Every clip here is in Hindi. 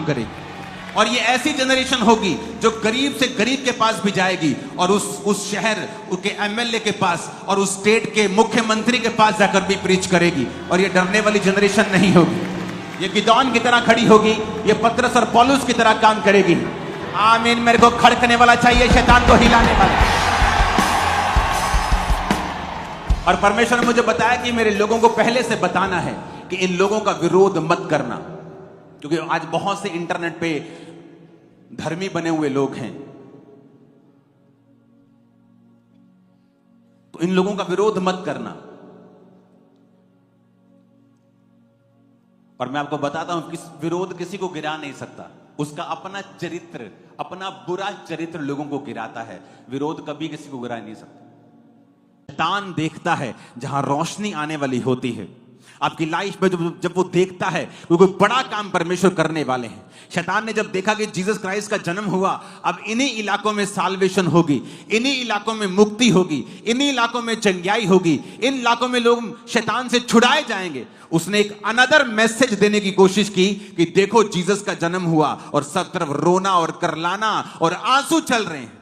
काम करेगी। और ये ऐसी जनरेशन होगी जो गरीब से गरीब के पास भी जाएगी और उस शहर के एमएलए के पास और उस स्टेट के मुख्यमंत्री के पास जाकर भी प्रीच करेगी। और ये डरने वाली जनरेशन नहीं होगी, ये गिदोन की तरह खड़ी होगी, ये पतरस और पौलुस की तरह काम करेगी। आमीन। मेरे को खड़कने वाला चाहिए, शैतान को हिलाने वाला। और परमेश्वर ने मुझे बताया कि मेरे लोगों को पहले से बताना है कि इन लोगों का विरोध मत करना, क्योंकि आज बहुत से इंटरनेट पे धर्मी बने हुए लोग हैं, तो इन लोगों का विरोध मत करना। और मैं आपको बताता हूं कि विरोध किसी को गिरा नहीं सकता, उसका अपना चरित्र, अपना बुरा चरित्र लोगों को गिराता है। विरोध कभी किसी को गिरा नहीं सकता। शैतान देखता है जहां रोशनी आने वाली होती है। आपकी लाइफ में जब वो देखता है कि कोई बड़ा काम परमेश्वर करने वाले हैं। शैतान ने जब देखा कि जीसस क्राइस्ट का जन्म हुआ, अब इन्हीं इलाकों में साल्वेशन होगी, इन्हीं इलाकों में मुक्ति होगी, इन्हीं इलाकों में चंगाई होगी, इन इलाकों में लोग शैतान से छुड़ाए जाएंगे, उसने एक अनदर मैसेज देने की कोशिश की कि देखो जीसस का जन्म हुआ और सब तरफ रोना और करलाना और आंसू चल रहे हैं।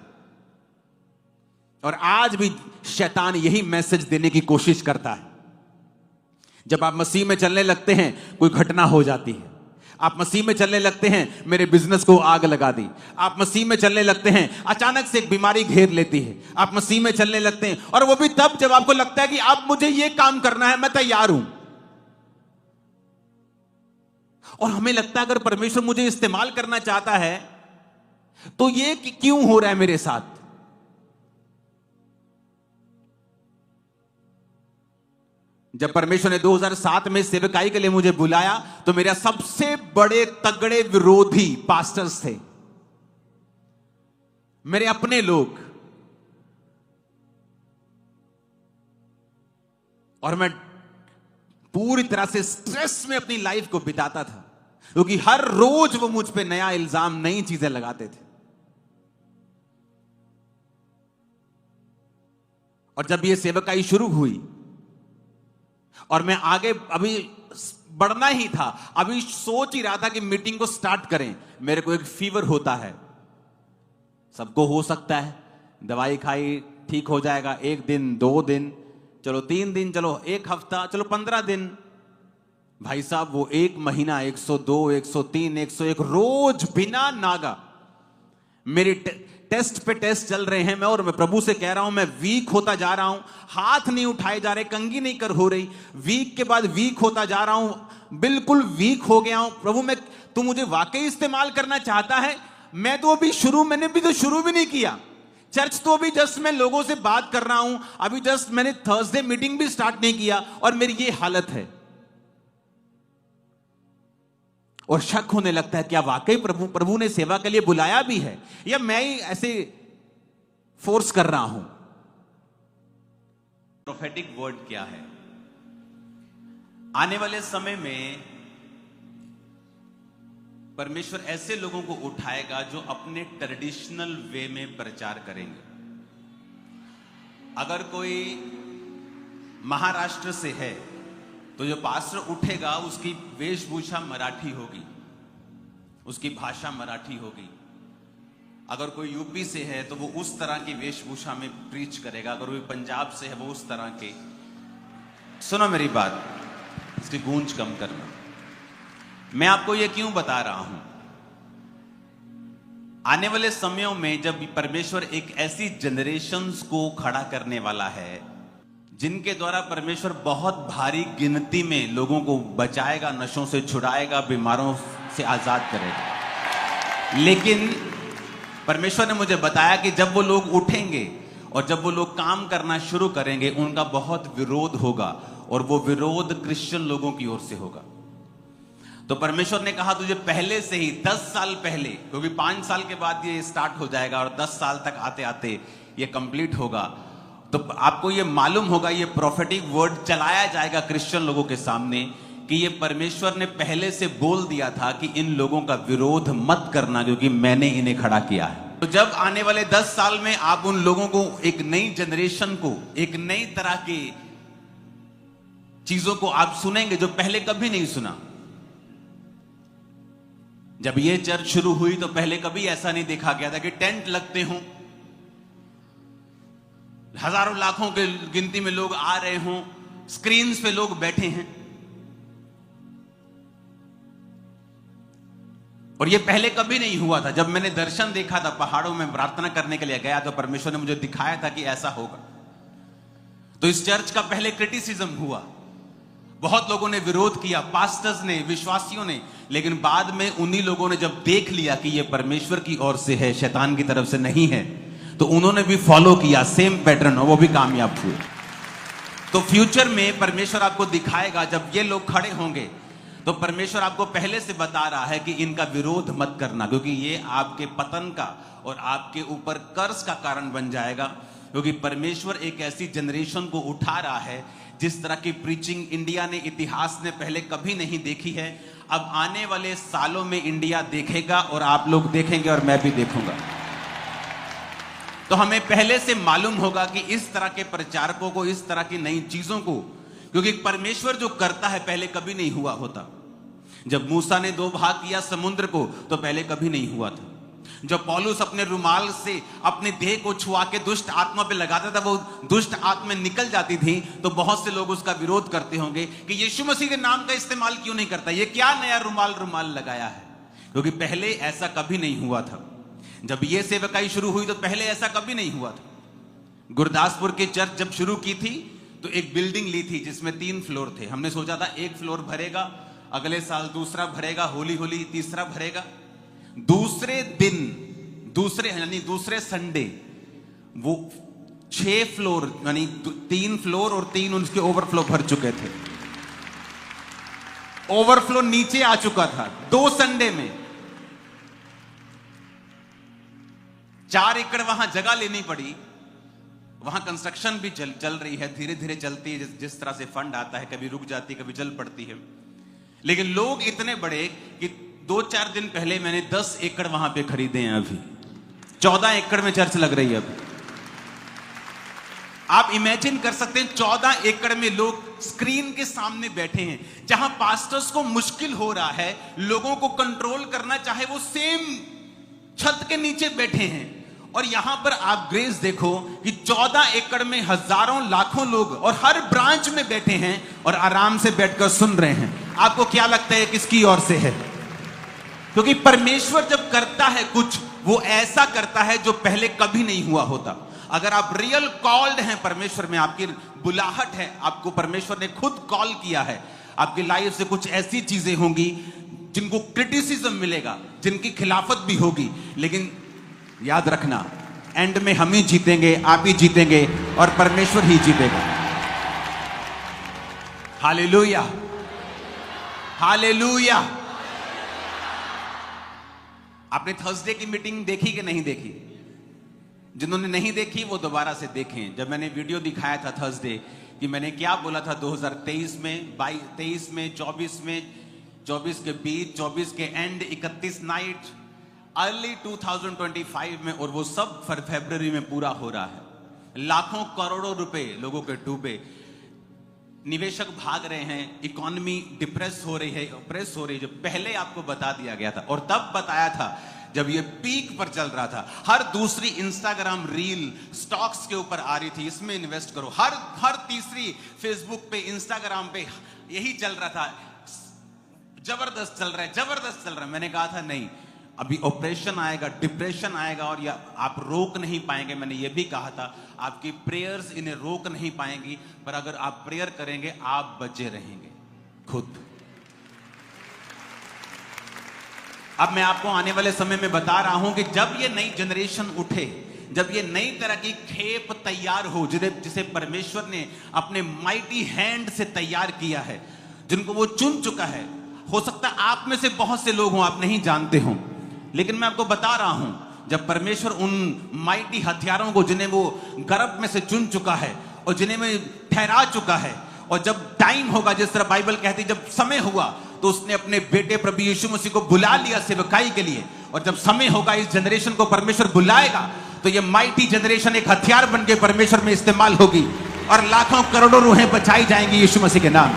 और आज भी शैतान यही मैसेज देने की कोशिश करता है। जब आप मसीह में चलने लगते हैं कोई घटना हो जाती है, आप मसीह में चलने लगते हैं मेरे बिजनेस को आग लगा दी, आप मसीह में चलने लगते हैं अचानक से एक बीमारी घेर लेती है, आप मसीह में चलने लगते हैं, और वो भी तब जब आपको लगता है कि अब मुझे ये काम करना है, मैं तैयार हूं। और हमें लगता है अगर परमेश्वर मुझे इस्तेमाल करना चाहता है तो ये क्यों हो रहा है मेरे साथ। जब परमेश्वर ने 2007 में सेवकाई के लिए मुझे बुलाया तो मेरे सबसे बड़े तगड़े विरोधी पास्टर्स थे, मेरे अपने लोग। और मैं पूरी तरह से स्ट्रेस में अपनी लाइफ को बिताता था, क्योंकि हर रोज वो मुझ पे नया इल्जाम, नई चीजें लगाते थे। और जब ये सेवकाई शुरू हुई और मैं आगे अभी बढ़ना ही था, अभी सोच ही रहा था कि मीटिंग को स्टार्ट करें, मेरे को एक फीवर होता है। सबको हो सकता है, दवाई खाई ठीक हो जाएगा, 1 दिन 2 दिन, चलो 3 दिन, चलो 1 हफ्ता, चलो 15 दिन। भाई साहब वो 1 महीना, 102, 103, 101 रोज बिना नागा मेरी टेस्ट पे टेस्ट चल रहे हैं। मैं प्रभु से कह रहा हूं मैं वीक होता जा रहा हूं, हाथ नहीं उठाए जा रहे, कंघी नहीं कर हो रही, वीक के बाद वीक होता जा रहा हूं, बिल्कुल वीक हो गया हूं। प्रभु मैं, तू मुझे वाकई इस्तेमाल करना चाहता है? मैं तो अभी मैंने भी तो शुरू भी नहीं किया, चर्च तो अभी जस्ट मैं लोगों से बात कर रहा हूं, अभी जस्ट मैंने थर्सडे मीटिंग भी स्टार्ट नहीं किया और मेरी ये हालत है। और शक होने लगता है क्या वाकई प्रभु ने सेवा के लिए बुलाया भी है, या मैं ही ऐसे फोर्स कर रहा हूं। प्रोफेटिक वर्ड क्या है? आने वाले समय में परमेश्वर ऐसे लोगों को उठाएगा जो अपने ट्रेडिशनल वे में प्रचार करेंगे। अगर कोई महाराष्ट्र से है तो जो पास्टर उठेगा उसकी वेशभूषा मराठी होगी, उसकी भाषा मराठी होगी। अगर कोई यूपी से है तो वो उस तरह की वेशभूषा में प्रीच करेगा, अगर कोई पंजाब से है वो उस तरह के। सुनो मेरी बात, इसकी गूंज कम करना। मैं आपको ये क्यों बता रहा हूं? आने वाले समयों में जब परमेश्वर एक ऐसी जनरेशन्स को खड़ा करने वाला है जिनके द्वारा परमेश्वर बहुत भारी गिनती में लोगों को बचाएगा, नशों से छुड़ाएगा, बीमारों से आजाद करेगा। लेकिन परमेश्वर ने मुझे बताया कि जब वो लोग उठेंगे और जब वो लोग काम करना शुरू करेंगे उनका बहुत विरोध होगा, और वो विरोध क्रिश्चियन लोगों की ओर से होगा। तो परमेश्वर ने कहा तुझे पहले से ही 10 साल पहले, क्योंकि 5 साल के बाद ये स्टार्ट हो जाएगा और 10 साल तक आते आते ये कंप्लीट होगा, तो आपको ये मालूम होगा, ये प्रोफेटिक वर्ड चलाया जाएगा क्रिश्चियन लोगों के सामने कि ये परमेश्वर ने पहले से बोल दिया था कि इन लोगों का विरोध मत करना, क्योंकि मैंने इन्हें खड़ा किया है। तो जब आने वाले 10 साल में आप उन लोगों को, एक नई जनरेशन को, एक नई तरह की चीजों को आप सुनेंगे जो पहले कभी नहीं सुना। जब ये चर्च शुरू हुई तो पहले कभी ऐसा नहीं देखा गया था कि टेंट लगते हों, हजारों लाखों के गिनती में लोग आ रहे हों, स्क्रीन्स पे लोग बैठे हैं। और ये पहले कभी नहीं हुआ था। जब मैंने दर्शन देखा था, पहाड़ों में प्रार्थना करने के लिए गया तो परमेश्वर ने मुझे दिखाया था कि ऐसा होगा। तो इस चर्च का पहले क्रिटिसिज्म हुआ, बहुत लोगों ने विरोध किया, पास्टर्स ने, विश्वासियों ने, लेकिन बाद में उन्हीं लोगों ने जब देख लिया कि ये परमेश्वर की ओर से है, शैतान की तरफ से नहीं है, तो उन्होंने भी फॉलो किया सेम पैटर्न और वो भी कामयाब हुए। तो फ्यूचर में परमेश्वर आपको दिखाएगा, जब ये लोग खड़े होंगे तो परमेश्वर आपको पहले से बता रहा है कि इनका विरोध मत करना, क्योंकि ये आपके पतन का और आपके ऊपर कर्ज का कारण बन जाएगा। क्योंकि परमेश्वर एक ऐसी जनरेशन को उठा रहा है जिस तरह की प्रीचिंग इंडिया ने इतिहास में पहले कभी नहीं देखी है। अब आने वाले सालों में इंडिया देखेगा और आप लोग देखेंगे और मैं भी देखूंगा। तो हमें पहले से मालूम होगा कि इस तरह के प्रचारकों को, इस तरह की नई चीजों को, क्योंकि परमेश्वर जो करता है पहले कभी नहीं हुआ होता। जब मूसा ने 2 भाग किया समुद्र को तो पहले कभी नहीं हुआ था। जब पौलुस अपने रुमाल से अपने देह को छुआ के दुष्ट आत्मा पे लगाता था, वो दुष्ट आत्मा निकल जाती थी, तो बहुत से लोग उसका विरोध करते होंगे कि यीशु मसीह के नाम का इस्तेमाल क्यों नहीं करता, ये क्या नया रुमाल लगाया है। क्योंकि पहले ऐसा कभी नहीं हुआ था। जब ये सेवकाई शुरू हुई तो पहले ऐसा कभी नहीं हुआ था। गुरदासपुर की चर्च जब शुरू की थी तो एक बिल्डिंग ली थी जिसमें 3 फ्लोर थे। हमने सोचा था 1 फ्लोर भरेगा, अगले साल दूसरा भरेगा, होली होली तीसरा भरेगा। दूसरे दिन, दूसरे संडे वो 6 फ्लोर, यानी 3 फ्लोर और 3 उसके ओवरफ्लो भर चुके थे। ओवरफ्लो नीचे आ चुका था 2 संडे में। 4 एकड़ वहां जगह लेनी पड़ी। वहां कंस्ट्रक्शन भी चल रही है, धीरे धीरे चलती है। जिस तरह से फंड आता है, कभी रुक जाती है, कभी चल पड़ती है। लेकिन लोग इतने बड़े कि 2-4 दिन पहले मैंने 10 एकड़ वहां पे खरीदे हैं। अभी 14 एकड़ में चर्च लग रही है। अभी आप इमेजिन कर सकते हैं 14 एकड़ में लोग स्क्रीन के सामने बैठे हैं, जहां पास्टर्स को मुश्किल हो रहा है लोगों को कंट्रोल करना, चाहे वो सेम छत के नीचे बैठे हैं। और यहां पर आप ग्रेस देखो कि 14 एकड़ में हजारों लाखों लोग और हर ब्रांच में बैठे हैं और आराम से बैठकर सुन रहे हैं। आपको क्या लगता है किसकी ओर से है? क्योंकि परमेश्वर जब करता है कुछ, वो ऐसा करता है जो पहले कभी नहीं हुआ होता। अगर आप रियल कॉल्ड हैं परमेश्वर में, आपकी बुलाहट है, आपको परमेश्वर ने खुद कॉल किया है, आपकी लाइफ से कुछ ऐसी चीजें होंगी जिनको क्रिटिसिज्म मिलेगा, जिनकी खिलाफत भी होगी, लेकिन याद रखना एंड में हम ही जीतेंगे, आप ही जीतेंगे और परमेश्वर ही जीतेगा। Hallelujah, hallelujah. आपने थर्सडे की मीटिंग देखी कि नहीं देखी? जिन्होंने नहीं देखी वो दोबारा से देखें। जब मैंने वीडियो दिखाया था थर्सडे कि मैंने क्या बोला था 2023 में, 23 में, 24 में, 24 के बीच, 24 के एंड, 31 नाइट, अर्ली 2025 में, और वो सब फरवरी में पूरा हो रहा है। लाखों करोड़ों रुपए लोगों के डूबे, निवेशक भाग रहे हैं, इकोनॉमी डिप्रेस हो रही है, ऑप्रेस हो रही है, जो पहले आपको बता दिया गया था। और तब बताया था जब ये पीक पर चल रहा था। हर दूसरी इंस्टाग्राम रील स्टॉक्स के ऊपर आ रही थी, इसमें इन्वेस्ट करो। हर तीसरी फेसबुक पे, इंस्टाग्राम पे यही चल रहा था, जबरदस्त चल रहा है, जबरदस्त चल रहा है। मैंने कहा था नहीं, अभी ऑपरेशन आएगा, डिप्रेशन आएगा और या आप रोक नहीं पाएंगे। मैंने ये भी कहा था आपकी प्रेयर्स इन्हें रोक नहीं पाएंगी, पर अगर आप प्रेयर करेंगे आप बचे रहेंगे खुद। अब मैं आपको आने वाले समय में बता रहा हूं कि जब ये नई जनरेशन उठे, जब ये नई तरह की खेप तैयार हो, जिसे परमेश्वर ने अपने माइटी हैंड से तैयार किया है, जिनको वो चुन चुका है। हो सकता है आप में से बहुत से लोग हों, आप नहीं जानते हों, लेकिन मैं आपको बता रहा हूं, जब परमेश्वर उन माइटी हथियारों को, जिन्हें वो गर्भ में से चुन चुका है और जिन्हें में ठहरा चुका है, और जब टाइम होगा, जिस तरह बाइबल कहती है जब समय हुआ, तो उसने अपने बेटे प्रभु यीशु मसीह को बुला लिया सेवकाई के लिए। और जब समय होगा, इस जनरेशन को परमेश्वर बुलाएगा, तो ये माइटी जनरेशन एक हथियार बन के परमेश्वर में इस्तेमाल होगी और लाखों करोड़ों रूहें बचाई जाएंगी यीशु मसीह के नाम।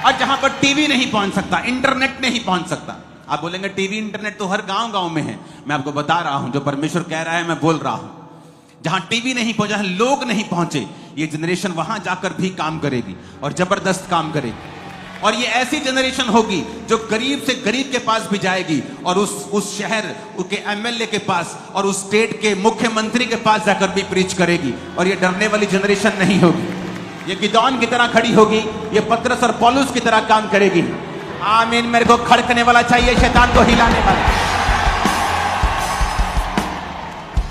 और जहां पर टीवी नहीं पहुंच सकता, इंटरनेट नहीं पहुंच सकता, आप बोलेंगे टीवी इंटरनेट तो हर गांव गांव में है। मैं आपको बता रहा हूं, जो परमेश्वर कह रहा है मैं बोल रहा हूं। जहां टीवी नहीं पहुंचा, जहां लोग नहीं पहुंचे, ये जनरेशन वहां जाकर भी काम करेगी और जबरदस्त काम करेगी। और ये ऐसी जनरेशन होगी जो गरीब से गरीब के पास भी जाएगी और उस शहर के एमएलए के पास और उस स्टेट के मुख्यमंत्री के पास जाकर भी प्रीच करेगी। और ये डरने वाली जनरेशन नहीं होगी, ये गिदोन की तरह खड़ी होगी, ये पतरस और पौलुस की तरह काम करेगी। आमीन। मेरे को खड़कने वाला चाहिए, शैतान को हिलाने वाला।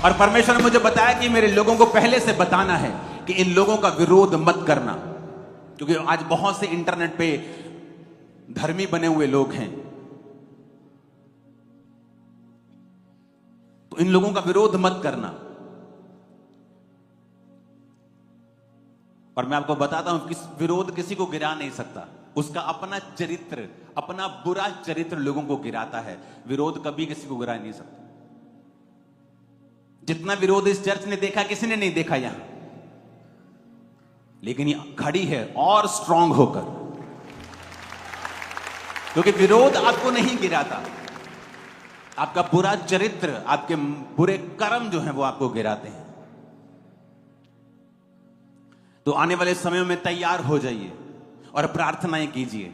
और परमेश्वर ने मुझे बताया कि मेरे लोगों को पहले से बताना है कि इन लोगों का विरोध मत करना, क्योंकि आज बहुत से इंटरनेट पे धर्मी बने हुए लोग हैं, तो इन लोगों का विरोध मत करना। और मैं आपको बताता हूं कि विरोध किसी को गिरा नहीं सकता, उसका अपना चरित्र, अपना बुरा चरित्र लोगों को गिराता है। विरोध कभी किसी को गिरा नहीं सकता। जितना विरोध इस चर्च ने देखा, किसी ने नहीं देखा यहां, लेकिन ये खड़ी है और स्ट्रांग होकर, क्योंकि विरोध आपको नहीं गिराता, आपका बुरा चरित्र, आपके बुरे कर्म जो हैं वो आपको गिराते हैं। तो आने वाले समय में तैयार हो जाइए और प्रार्थनाएं कीजिए।